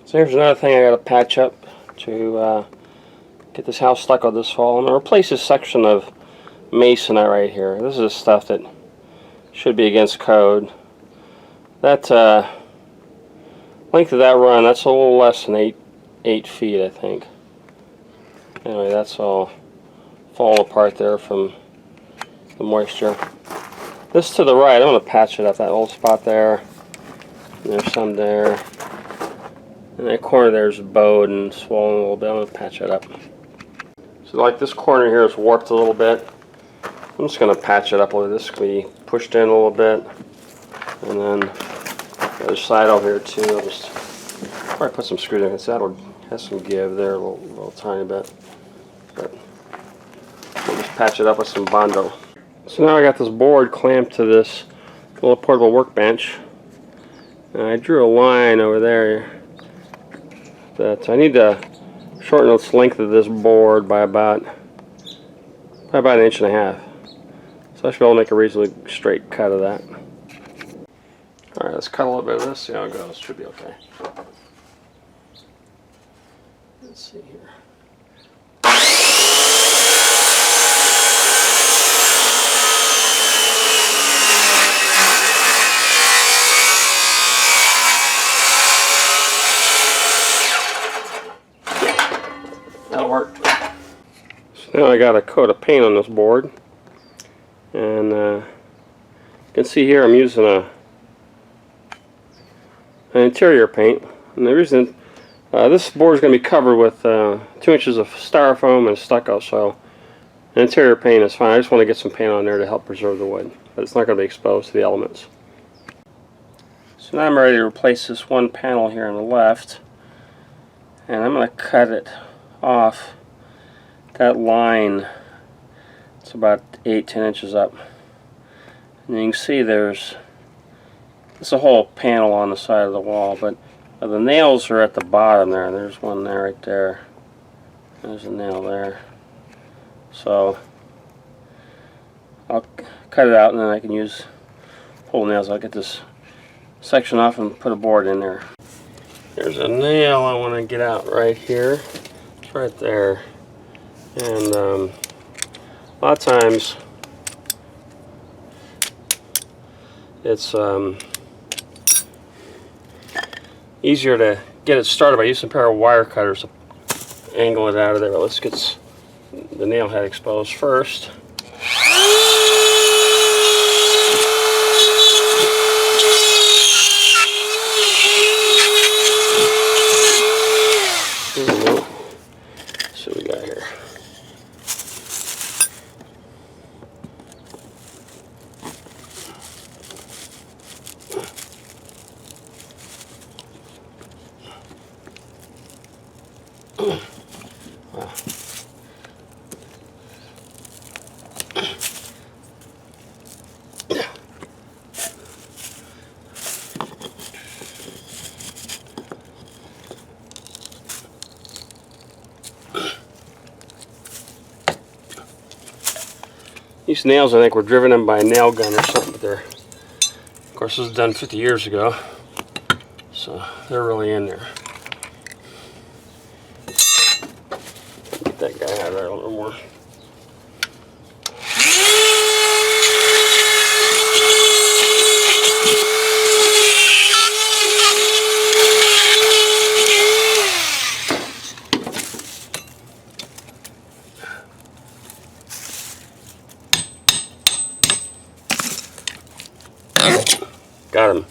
So here's another thing I got to patch up to get this house stucco this fall. I'm going to replace this section of Masonite right here. This is stuff that should be against code. That length of that run, that's a little less than 8 feet, I think. Anyway, that's all falling apart there from the moisture. This to the right, I'm going to patch it up. That old spot there. And there's some there. And that corner there's bowed and swollen a little bit. I'm going to patch it up. So like this corner here is warped a little bit. I'm just going to patch it up a little. This can be pushed in a little bit. And then the other side over here too. I'll just probably put some screws in it. That'll have some give there a little tiny bit. But we'll just patch it up with some Bondo. So now I got this board clamped to this little portable workbench. And I drew a line over there that I need to shorten the length of this board by about 1.5 inches. So I should be able to make a reasonably straight cut of that. Alright, let's cut a little bit of this, see how it goes. Should be okay. Let's see here. That worked. So now I got a coat of paint on this board, and you can see here I'm using an interior paint. And the reason this board is going to be covered with 2 inches of styrofoam and stucco, so an interior paint is fine. I just want to get some paint on there to help preserve the wood, but it's not going to be exposed to the elements. So now I'm ready to replace this one panel here on the left, and I'm going to cut it off that line. It's about 8-10 inches up, and you can see there's a whole panel on the side of the wall, but the nails are at the bottom there. There's one there, right there. There's a nail there. So I'll cut it out, and then I can use pull nails. I'll get this section off and put a board in there. There's a nail I want to get out right here. It's right there. And a lot of times it's easier to get it started by using a pair of wire cutters to angle it out of there. But let's get the nail head exposed first. See what we got here. Wow. These nails, I think, were driven in by a nail gun or something. But they're, of course, this was done 50 years ago, so they're really in there. Get that guy out of there a little more. Got him.